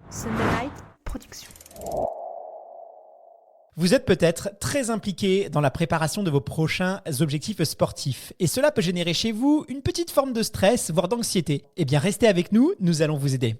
Sunday Night Production. Vous êtes peut-être très impliqué dans la préparation de vos prochains objectifs sportifs et cela peut générer chez vous une petite forme de stress, voire d'anxiété. Eh bien, restez avec nous, nous allons vous aider.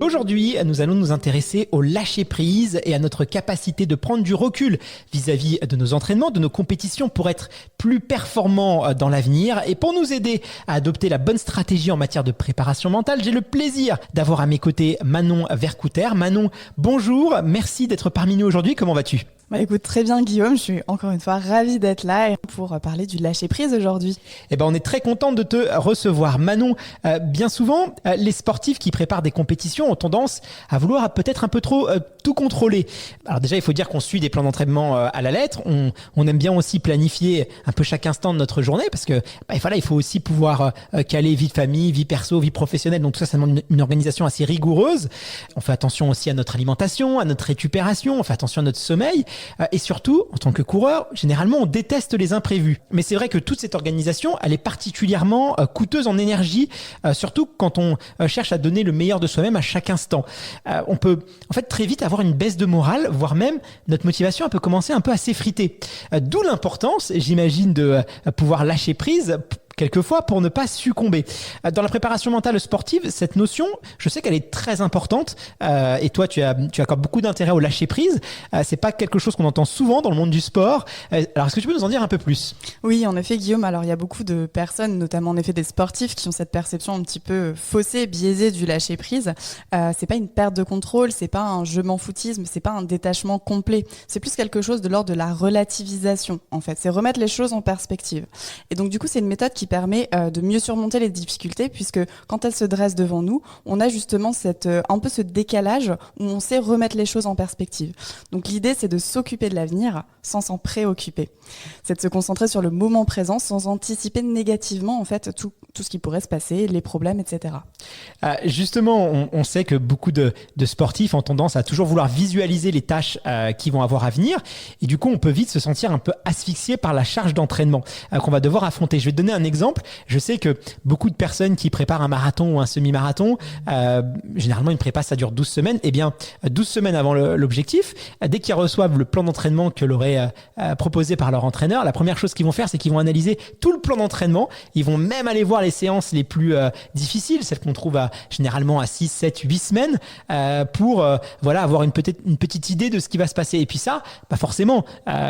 Aujourd'hui, nous allons nous intéresser au lâcher-prise et à notre capacité de prendre du recul vis-à-vis de nos entraînements, de nos compétitions pour être plus performants dans l'avenir. Et pour nous aider à adopter la bonne stratégie en matière de préparation mentale, j'ai le plaisir d'avoir à mes côtés Manon Vercouter. Manon, bonjour, merci d'être parmi nous aujourd'hui. Comment vas-tu ? Écoute, très bien Guillaume, je suis encore une fois ravie d'être là pour parler du lâcher-prise aujourd'hui. On est très content de te recevoir. Manon, bien souvent, les sportifs qui préparent des compétitions ont tendance à vouloir peut-être un peu trop tout contrôler. Alors déjà, il faut dire qu'on suit des plans d'entraînement à la lettre. On aime bien aussi planifier un peu chaque instant de notre journée parce que il faut aussi pouvoir caler vie de famille, vie perso, vie professionnelle. Donc tout ça, ça demande une organisation assez rigoureuse. On fait attention aussi à notre alimentation, à notre récupération, on fait attention à notre sommeil. Et surtout, en tant que coureur, généralement, on déteste les imprévus. Mais c'est vrai que toute cette organisation, elle est particulièrement coûteuse en énergie, surtout quand on cherche à donner le meilleur de soi-même à chaque instant. On peut en fait très vite avoir une baisse de morale, voire même notre motivation peut commencer un peu à s'effriter. D'où l'importance, j'imagine, de pouvoir lâcher prise quelquefois pour ne pas succomber. Dans la préparation mentale sportive, cette notion, je sais qu'elle est très importante et toi, tu accordes beaucoup d'intérêt au lâcher-prise. C'est pas quelque chose qu'on entend souvent dans le monde du sport. Alors, est-ce que tu peux nous en dire un peu plus ? Oui, en effet, Guillaume. Alors, il y a beaucoup de personnes, notamment en effet des sportifs, qui ont cette perception un petit peu faussée, biaisée du lâcher-prise. C'est pas une perte de contrôle, c'est pas un je m'en foutisme, c'est pas un détachement complet. C'est plus quelque chose de l'ordre de la relativisation, en fait. C'est remettre les choses en perspective. Et donc, du coup, c'est une méthode qui permet de mieux surmonter les difficultés puisque quand elles se dressent devant nous, on a justement un peu ce décalage où on sait remettre les choses en perspective. Donc l'idée, c'est de s'occuper de l'avenir sans s'en préoccuper. C'est de se concentrer sur le moment présent sans anticiper négativement en fait tout ce qui pourrait se passer, les problèmes, etc. Justement, on sait que beaucoup de sportifs ont tendance à toujours vouloir visualiser les tâches qu'ils vont avoir à venir et du coup, on peut vite se sentir un peu asphyxié par la charge d'entraînement qu'on va devoir affronter. Je vais te donner un exemple. Je sais que beaucoup de personnes qui préparent un marathon ou un semi-marathon, généralement une prépa ça dure 12 semaines, 12 semaines avant l'objectif, dès qu'ils reçoivent le plan d'entraînement que leur est proposé par leur entraîneur, la première chose qu'ils vont faire, c'est qu'ils vont analyser tout le plan d'entraînement. Ils vont même aller voir les séances les plus difficiles, celles qu'on trouve généralement à 6, 7, 8 semaines pour avoir une petite idée de ce qui va se passer. Et puis ça, forcément,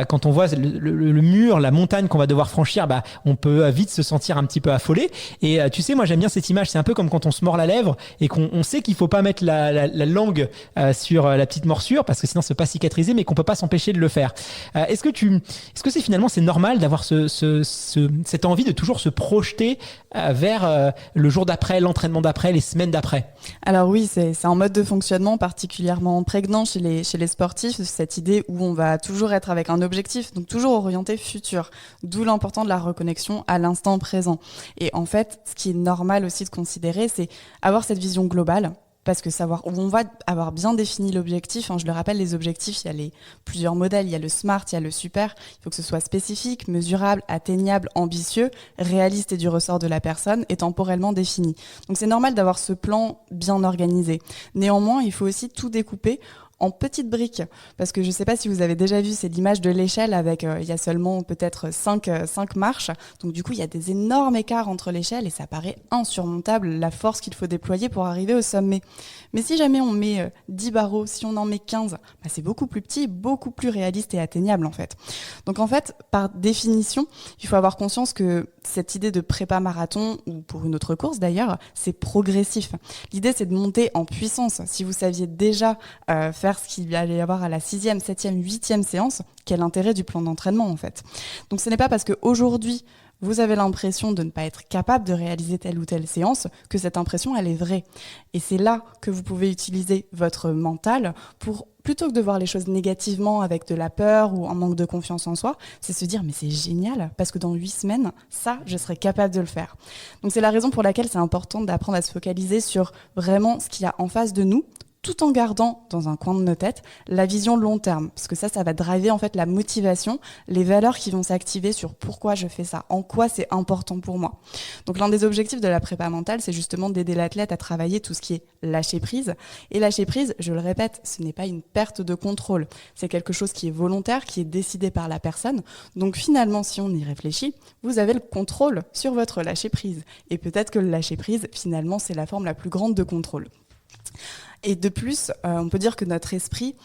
quand on voit le mur, la montagne qu'on va devoir franchir, on peut vite se sentir un petit peu affolé. Et tu sais, moi j'aime bien cette image, c'est un peu comme quand on se mord la lèvre et qu'on sait qu'il faut pas mettre la langue sur la petite morsure parce que sinon ça peut pas cicatriser, mais qu'on peut pas s'empêcher de le faire. Est-ce que c'est normal d'avoir cette envie de toujours se projeter vers le jour d'après, l'entraînement d'après, les semaines d'après ? Alors oui, c'est un mode de fonctionnement particulièrement prégnant chez les sportifs, cette idée où on va toujours être avec un objectif, donc toujours orienté futur, d'où l'important de la reconnexion à l'instant présent. Et en fait, ce qui est normal aussi de considérer, c'est avoir cette vision globale, parce que savoir où on va avoir bien défini l'objectif. Je le rappelle, les objectifs, il y a plusieurs modèles, il y a le SMART, il y a le super. Il faut que ce soit spécifique, mesurable, atteignable, ambitieux, réaliste et du ressort de la personne et temporellement défini. Donc c'est normal d'avoir ce plan bien organisé. Néanmoins, il faut aussi tout découper en petites briques, parce que je ne sais pas si vous avez déjà vu, c'est l'image de l'échelle avec, il y a seulement peut-être 5 marches, donc du coup il y a des énormes écarts entre l'échelle et ça paraît insurmontable la force qu'il faut déployer pour arriver au sommet. Mais si jamais on met 10 barreaux, si on en met 15, c'est beaucoup plus petit, beaucoup plus réaliste et atteignable en fait. Donc en fait, par définition, il faut avoir conscience que cette idée de prépa marathon, ou pour une autre course d'ailleurs, c'est progressif. L'idée c'est de monter en puissance. Si vous saviez déjà faire ce qu'il allait y avoir à la 6e, 7e, 8e séance, quel intérêt du plan d'entraînement en fait. Donc ce n'est pas parce qu'aujourd'hui, vous avez l'impression de ne pas être capable de réaliser telle ou telle séance que cette impression, elle est vraie. Et c'est là que vous pouvez utiliser votre mental pour, plutôt que de voir les choses négativement avec de la peur ou un manque de confiance en soi, c'est se dire mais c'est génial parce que dans 8 semaines, ça, je serai capable de le faire. Donc c'est la raison pour laquelle c'est important d'apprendre à se focaliser sur vraiment ce qu'il y a en face de nous, tout en gardant dans un coin de nos têtes la vision long terme, parce que ça va driver en fait la motivation, les valeurs qui vont s'activer sur pourquoi je fais ça, en quoi c'est important pour moi. Donc l'un des objectifs de la prépa mentale, c'est justement d'aider l'athlète à travailler tout ce qui est lâcher prise. Et lâcher prise, je le répète, ce n'est pas une perte de contrôle, c'est quelque chose qui est volontaire, qui est décidé par la personne. Donc finalement, si on y réfléchit, vous avez le contrôle sur votre lâcher prise. Et peut-être que le lâcher prise, finalement, c'est la forme la plus grande de contrôle. Et de plus, on peut dire que notre esprit,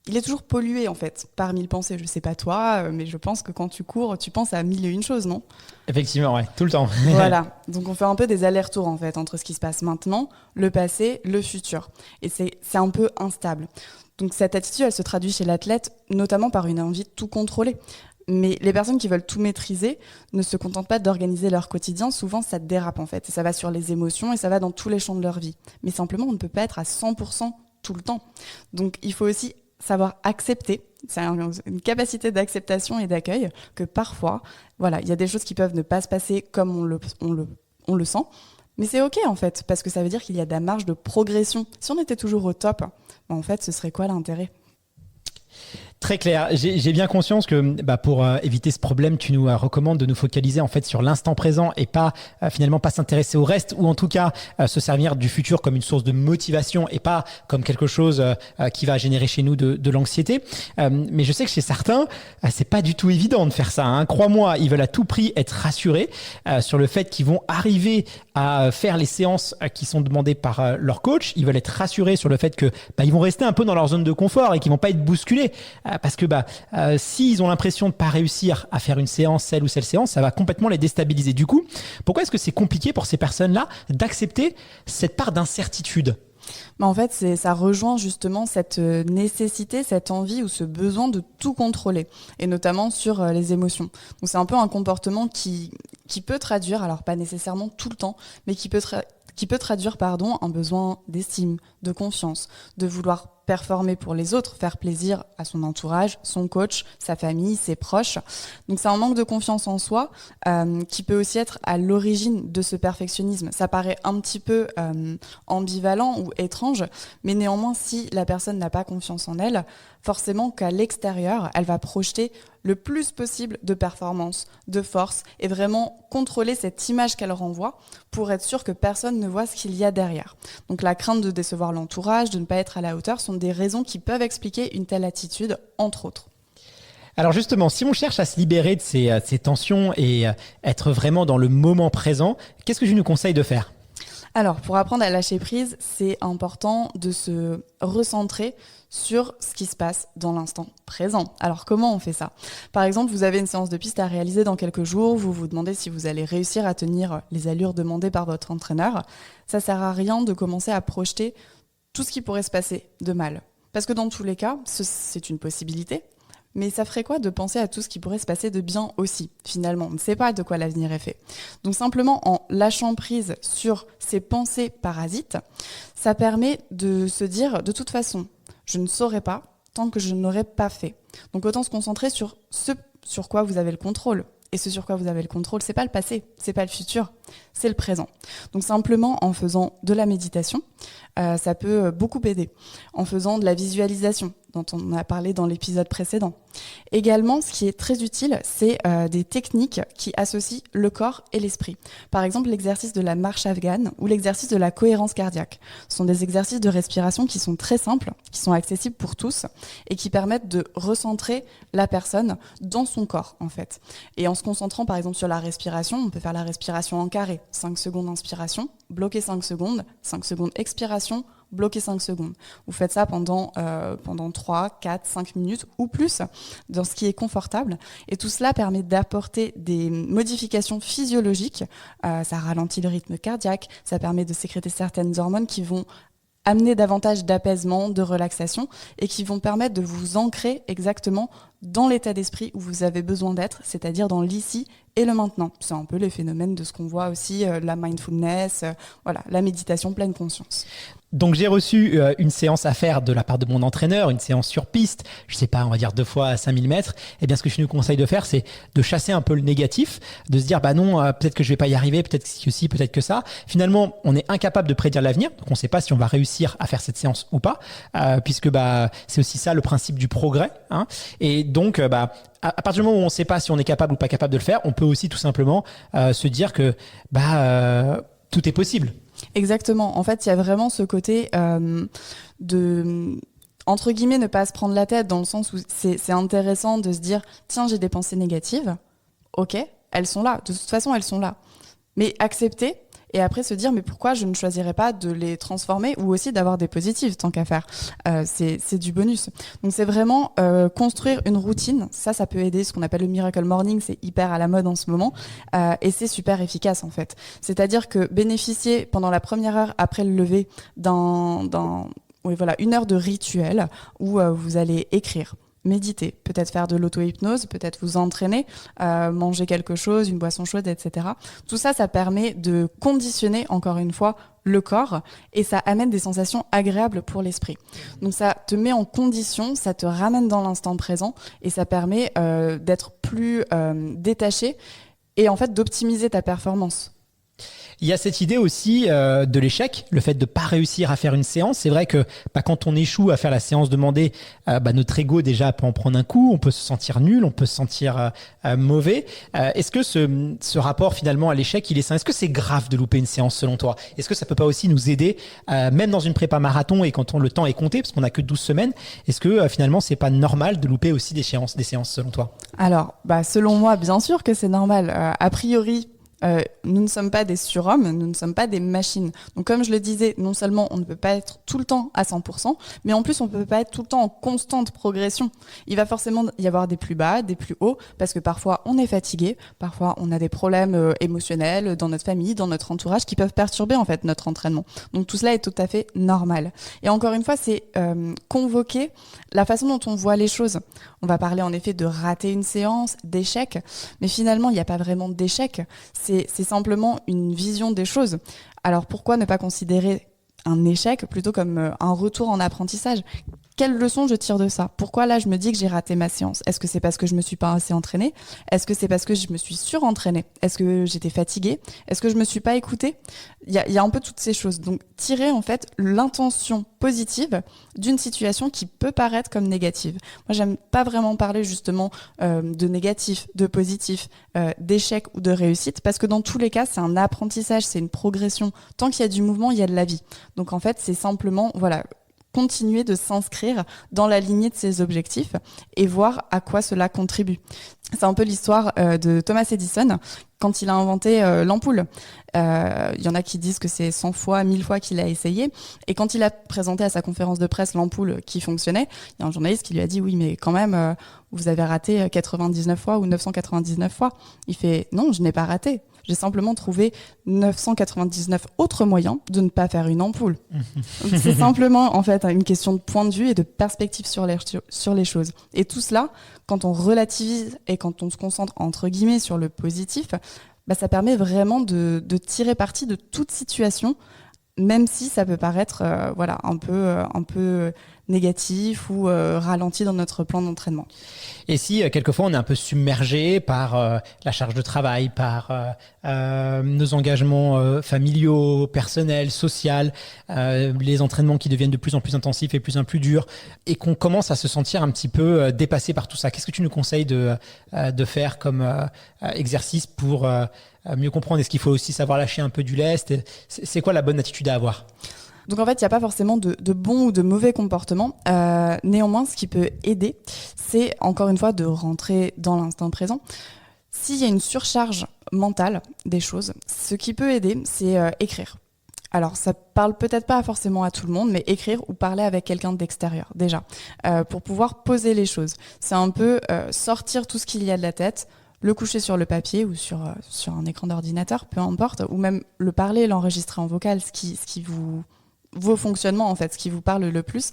il est toujours pollué en fait par mille pensées. Je sais pas toi, mais je pense que quand tu cours, tu penses à mille et une choses, non ? Effectivement, ouais, tout le temps. Voilà, donc on fait un peu des allers-retours en fait entre ce qui se passe maintenant, le passé, le futur. Et c'est un peu instable. Donc cette attitude, elle se traduit chez l'athlète notamment par une envie de tout contrôler. Mais les personnes qui veulent tout maîtriser ne se contentent pas d'organiser leur quotidien. Souvent, ça dérape en fait. Et ça va sur les émotions et ça va dans tous les champs de leur vie. Mais simplement, on ne peut pas être à 100% tout le temps. Donc, il faut aussi savoir accepter. C'est une capacité d'acceptation et d'accueil que parfois, voilà, il y a des choses qui peuvent ne pas se passer comme on le sent. Mais c'est OK en fait, parce que ça veut dire qu'il y a de la marge de progression. Si on était toujours au top, en fait, ce serait quoi l'intérêt ? Très clair. J'ai bien conscience que pour éviter ce problème, tu nous recommandes de nous focaliser en fait sur l'instant présent et pas finalement pas s'intéresser au reste, ou en tout cas se servir du futur comme une source de motivation et pas comme quelque chose qui va générer chez nous de l'anxiété. Mais je sais que chez certains, c'est pas du tout évident de faire ça, hein. Crois-moi, ils veulent à tout prix être rassurés sur le fait qu'ils vont arriver à faire les séances qui sont demandées par leur coach. Ils veulent être rassurés sur le fait que ils vont rester un peu dans leur zone de confort et qu'ils vont pas être bousculés. Parce que s'ils ont l'impression de pas réussir à faire une séance, celle ou celle séance, ça va complètement les déstabiliser. Du coup, pourquoi est-ce que c'est compliqué pour ces personnes-là d'accepter cette part d'incertitude ? En fait, ça rejoint justement cette nécessité, cette envie ou ce besoin de tout contrôler, et notamment sur les émotions. Donc c'est un peu un comportement qui peut traduire, alors pas nécessairement tout le temps, mais qui peut traduire un besoin d'estime, de confiance, de vouloir performer pour les autres, faire plaisir à son entourage, son coach, sa famille, ses proches. Donc c'est un manque de confiance en soi qui peut aussi être à l'origine de ce perfectionnisme. Ça paraît un petit peu ambivalent ou étrange, mais néanmoins, si la personne n'a pas confiance en elle, forcément qu'à l'extérieur, elle va projeter le plus possible de performance, de force, et vraiment contrôler cette image qu'elle renvoie pour être sûr que personne ne voit ce qu'il y a derrière. Donc la crainte de décevoir l'entourage, de ne pas être à la hauteur, sont des raisons qui peuvent expliquer une telle attitude, entre autres. Alors justement, si on cherche à se libérer de ces tensions et être vraiment dans le moment présent, qu'est-ce que je nous conseille de faire ? Alors, pour apprendre à lâcher prise, c'est important de se recentrer sur ce qui se passe dans l'instant présent. Alors, comment on fait ça ? Par exemple, vous avez une séance de piste à réaliser dans quelques jours, vous vous demandez si vous allez réussir à tenir les allures demandées par votre entraîneur. Ça sert à rien de commencer à projeter tout ce qui pourrait se passer de mal. Parce que dans tous les cas, c'est une possibilité. Mais ça ferait quoi de penser à tout ce qui pourrait se passer de bien aussi, finalement ? On ne sait pas de quoi l'avenir est fait. Donc simplement, en lâchant prise sur ces pensées parasites, ça permet de se dire, de toute façon, je ne saurais pas tant que je n'aurais pas fait. Donc autant se concentrer sur ce sur quoi vous avez le contrôle. Et ce sur quoi vous avez le contrôle, c'est pas le passé, c'est pas le futur, c'est le présent. Donc simplement en faisant de la méditation, ça peut beaucoup aider. En faisant de la visualisation, dont on a parlé dans l'épisode précédent. Également, ce qui est très utile, c'est des techniques qui associent le corps et l'esprit. Par exemple, l'exercice de la marche afghane ou l'exercice de la cohérence cardiaque. Ce sont des exercices de respiration qui sont très simples, qui sont accessibles pour tous et qui permettent de recentrer la personne dans son corps, en fait. Et en se concentrant, par exemple, sur la respiration, on peut faire la respiration en carré. 5 secondes inspiration, bloquer 5 secondes expiration, bloquer 5 secondes. Vous faites ça pendant 3, 4, 5 minutes ou plus, dans ce qui est confortable. Et tout cela permet d'apporter des modifications physiologiques. Ça ralentit le rythme cardiaque, ça permet de sécréter certaines hormones qui vont amener davantage d'apaisement, de relaxation et qui vont permettre de vous ancrer exactement dans l'état d'esprit où vous avez besoin d'être, c'est-à-dire dans l'ici et le maintenant. C'est un peu les phénomènes de ce qu'on voit aussi, la mindfulness, la méditation pleine conscience. Donc j'ai reçu une séance à faire de la part de mon entraîneur, une séance sur piste, je sais pas, on va dire 2 fois à 5000 mètres. Et bien ce que je nous conseille de faire, c'est de chasser un peu le négatif, de se dire bah non, peut-être que je vais pas y arriver, peut-être que ci, peut-être que ça. Finalement, on est incapable de prédire l'avenir, donc on sait pas si on va réussir à faire cette séance ou pas, puisque c'est aussi ça le principe du progrès, hein. Et donc à partir du moment où on sait pas si on est capable ou pas capable de le faire, on peut aussi tout simplement se dire que tout est possible. Exactement. En fait, il y a vraiment ce côté de, entre guillemets, ne pas se prendre la tête, dans le sens où c'est intéressant de se dire, tiens, j'ai des pensées négatives. Ok, elles sont là. De toute façon, elles sont là. Mais accepter et après se dire, mais pourquoi je ne choisirais pas de les transformer ou aussi d'avoir des positives, tant qu'à faire. C'est du bonus. Donc c'est vraiment construire une routine. Ça peut aider. Ce qu'on appelle le Miracle Morning, c'est hyper à la mode en ce moment. Et c'est super efficace en fait. C'est-à-dire que bénéficier pendant la première heure après le lever une heure de rituel où vous allez écrire, méditer, peut-être faire de l'auto-hypnose, peut-être vous entraîner, manger quelque chose, une boisson chaude, etc. Tout ça, ça permet de conditionner, encore une fois, le corps et ça amène des sensations agréables pour l'esprit. Donc ça te met en condition, ça te ramène dans l'instant présent et ça permet d'être plus détaché et en fait d'optimiser ta performance. Il y a cette idée aussi de l'échec, le fait de pas réussir à faire une séance. C'est vrai que quand on échoue à faire la séance demandée, notre ego déjà peut en prendre un coup, on peut se sentir nul, on peut se sentir mauvais. Est-ce que ce rapport finalement à l'échec, il est sain? Est-ce que c'est grave de louper une séance selon toi? Est-ce que ça peut pas aussi nous aider, même dans une prépa marathon et quand le temps est compté, parce qu'on a que 12 semaines, est-ce que finalement c'est pas normal de louper aussi des séances selon toi? Alors, selon moi, bien sûr que c'est normal. A priori, nous ne sommes pas des surhommes, nous ne sommes pas des machines. Donc comme je le disais, non seulement on ne peut pas être tout le temps à 100%, mais en plus on ne peut pas être tout le temps en constante progression. Il va forcément y avoir des plus bas, des plus hauts, parce que parfois on est fatigué, parfois on a des problèmes émotionnels dans notre famille, dans notre entourage, qui peuvent perturber en fait notre entraînement. Donc tout cela est tout à fait normal. Et encore une fois, c'est convoquer la façon dont on voit les choses. On va parler en effet de rater une séance, d'échec, mais finalement il n'y a pas vraiment d'échec. C'est simplement une vision des choses. Alors pourquoi ne pas considérer un échec plutôt comme un retour en apprentissage? Quelle leçon je tire de ça? Pourquoi là je me dis que j'ai raté ma séance? Est-ce que c'est parce que je me suis pas assez entraînée? Est-ce que c'est parce que je me suis surentraînée? Est-ce que j'étais fatiguée? Est-ce que je me suis pas écoutée? Il y a un peu toutes ces choses. Donc tirer en fait l'intention positive d'une situation qui peut paraître comme négative. Moi j'aime pas vraiment parler justement de négatif, de positif, d'échec ou de réussite, parce que dans tous les cas c'est un apprentissage, c'est une progression. Tant qu'il y a du mouvement, il y a de la vie. Donc en fait c'est simplement continuer de s'inscrire dans la lignée de ses objectifs et voir à quoi cela contribue. C'est un peu l'histoire de Thomas Edison quand il a inventé l'ampoule. Il y en a qui disent que c'est 100 fois, 1000 fois qu'il a essayé. Et quand il a présenté à sa conférence de presse l'ampoule qui fonctionnait, il y a un journaliste qui lui a dit « Oui, mais quand même, vous avez raté 99 fois ou 999 fois. » Il fait « Non, je n'ai pas raté. J'ai simplement trouvé 999 autres moyens de ne pas faire une ampoule. » C'est simplement en fait une question de point de vue et de perspective sur les choses. Et tout cela, quand on relativise et quand on se concentre entre guillemets sur le positif, ça permet vraiment de tirer parti de toute situation, même si ça peut paraître un peu négatif ou ralenti dans notre plan d'entraînement. Et si quelquefois on est un peu submergé par la charge de travail, par nos engagements familiaux, personnels, sociaux, les entraînements qui deviennent de plus en plus intensifs et plus en plus durs, et qu'on commence à se sentir un petit peu dépassé par tout ça, qu'est-ce que tu nous conseilles de faire comme exercice pour mieux comprendre? Est-ce qu'il faut aussi savoir lâcher un peu du lest? C'est quoi la bonne attitude à avoir? Donc en fait, il n'y a pas forcément de bons ou de mauvais comportements. Néanmoins, ce qui peut aider, c'est encore une fois de rentrer dans l'instant présent. S'il y a une surcharge mentale des choses, ce qui peut aider, c'est écrire. Alors, ça parle peut-être pas forcément à tout le monde, mais écrire ou parler avec quelqu'un d'extérieur, déjà, pour pouvoir poser les choses. C'est un peu sortir tout ce qu'il y a de la tête, le coucher sur le papier ou sur un écran d'ordinateur, peu importe, ou même le parler, l'enregistrer en vocal, ce qui vous vos fonctionnements, en fait, ce qui vous parle le plus.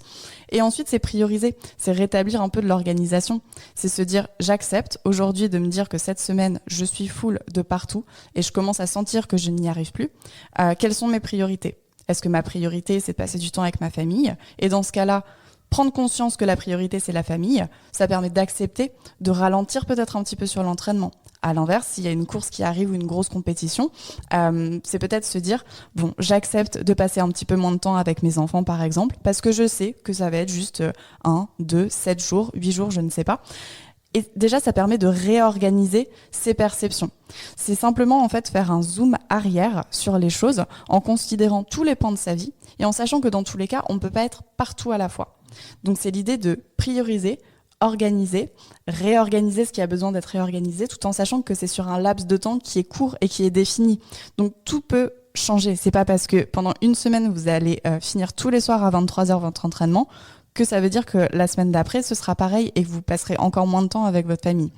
Et ensuite, c'est prioriser, c'est rétablir un peu de l'organisation. C'est se dire, j'accepte aujourd'hui de me dire que cette semaine, je suis full de partout et je commence à sentir que je n'y arrive plus. Quelles sont mes priorités ? Est-ce que ma priorité, c'est de passer du temps avec ma famille ? Et dans ce cas-là, prendre conscience que la priorité, c'est la famille, ça permet d'accepter, de ralentir peut-être un petit peu sur l'entraînement. À l'inverse, s'il y a une course qui arrive ou une grosse compétition, c'est peut-être se dire, bon, j'accepte de passer un petit peu moins de temps avec mes enfants, par exemple, parce que je sais que ça va être juste 1, 2, 7 jours, 8 jours, je ne sais pas. Et déjà, ça permet de réorganiser ses perceptions. C'est simplement en fait faire un zoom arrière sur les choses en considérant tous les pans de sa vie et en sachant que dans tous les cas, on ne peut pas être partout à la fois. Donc c'est l'idée de prioriser, organiser, réorganiser ce qui a besoin d'être réorganisé tout en sachant que c'est sur un laps de temps qui est court et qui est défini. Donc tout peut changer. C'est pas parce que pendant une semaine, vous allez finir tous les soirs à 23h votre entraînement que ça veut dire que la semaine d'après, ce sera pareil et que vous passerez encore moins de temps avec votre famille.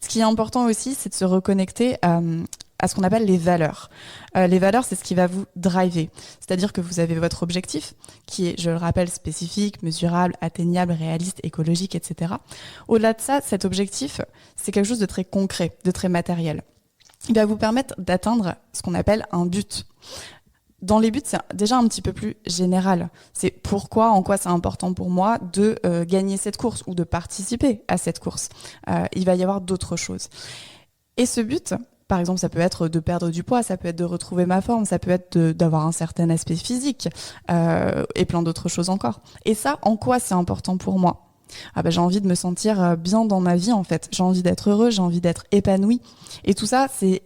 Ce qui est important aussi, c'est de se reconnecter à ce qu'on appelle les valeurs. Les valeurs, c'est ce qui va vous driver. C'est-à-dire que vous avez votre objectif, qui est, je le rappelle, spécifique, mesurable, atteignable, réaliste, écologique, etc. Au-delà de ça, cet objectif, c'est quelque chose de très concret, de très matériel. Il va vous permettre d'atteindre ce qu'on appelle un but. Dans les buts, c'est déjà un petit peu plus général. C'est pourquoi, en quoi c'est important pour moi de gagner cette course ou de participer à cette course. Il va y avoir d'autres choses. Et ce but, par exemple, ça peut être de perdre du poids, ça peut être de retrouver ma forme, ça peut être d'avoir un certain aspect physique et plein d'autres choses encore. Et ça, en quoi c'est important pour moi ? J'ai envie de me sentir bien dans ma vie en fait. J'ai envie d'être heureux, j'ai envie d'être épanoui. Et tout ça, c'est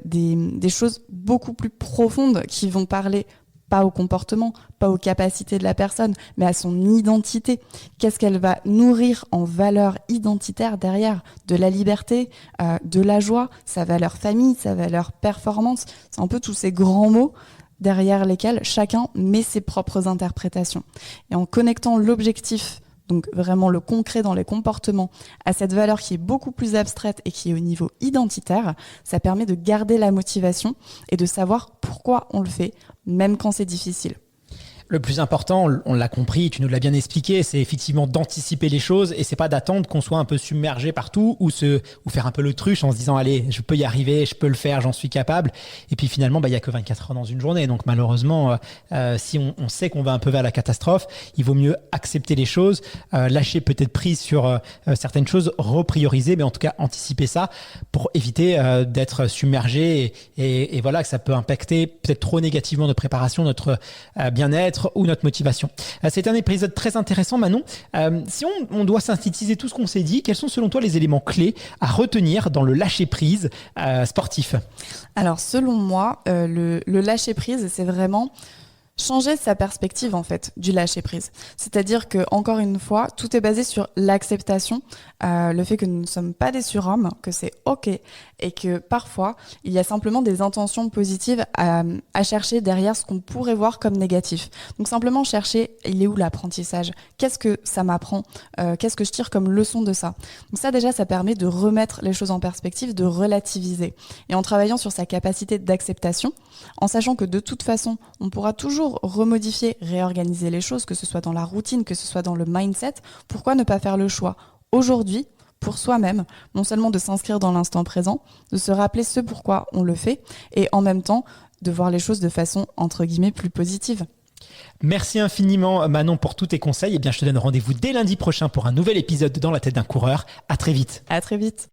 des choses beaucoup plus profondes qui vont parler pas au comportement, pas aux capacités de la personne, mais à son identité. Qu'est-ce qu'elle va nourrir en valeur identitaire derrière ? De la liberté, de la joie, sa valeur famille, sa valeur performance. C'est un peu tous ces grands mots derrière lesquels chacun met ses propres interprétations. Et en connectant l'objectif, donc vraiment le concret dans les comportements, à cette valeur qui est beaucoup plus abstraite et qui est au niveau identitaire, ça permet de garder la motivation et de savoir pourquoi on le fait, même quand c'est difficile. Le plus important, on l'a compris, tu nous l'as bien expliqué, c'est effectivement d'anticiper les choses et c'est pas d'attendre qu'on soit un peu submergé partout ou faire un peu l'autruche en se disant allez, je peux y arriver, je peux le faire, j'en suis capable. Et puis finalement, il y a que 24 heures dans une journée. Donc malheureusement, si on sait qu'on va un peu vers la catastrophe, il vaut mieux accepter les choses, lâcher peut-être prise sur certaines choses, reprioriser, mais en tout cas anticiper ça pour éviter d'être submergé et voilà que ça peut impacter peut-être trop négativement notre préparation, notre bien-être ou notre motivation. C'est un épisode très intéressant, Manon. Si on doit synthétiser tout ce qu'on s'est dit, quels sont selon toi les éléments clés à retenir dans le lâcher-prise sportif ? Alors selon moi, le lâcher-prise, c'est vraiment changer sa perspective en fait du lâcher prise. C'est-à-dire que encore une fois, tout est basé sur l'acceptation, le fait que nous ne sommes pas des surhommes, que c'est ok et que parfois il y a simplement des intentions positives à chercher derrière ce qu'on pourrait voir comme négatif. Donc simplement chercher, il est où l'apprentissage ? Qu'est-ce que ça m'apprend ? Qu'est-ce que je tire comme leçon de ça ? Donc ça déjà, ça permet de remettre les choses en perspective, de relativiser. Et en travaillant sur sa capacité d'acceptation, en sachant que de toute façon, on pourra toujours remodifier, réorganiser les choses, que ce soit dans la routine, que ce soit dans le mindset, pourquoi ne pas faire le choix aujourd'hui pour soi-même, non seulement de s'inscrire dans l'instant présent, de se rappeler ce pourquoi on le fait et en même temps de voir les choses de façon entre guillemets plus positive. Merci infiniment Manon pour tous tes conseils. Eh bien, je te donne rendez-vous dès lundi prochain pour un nouvel épisode de Dans la tête d'un coureur. À très vite. À très vite.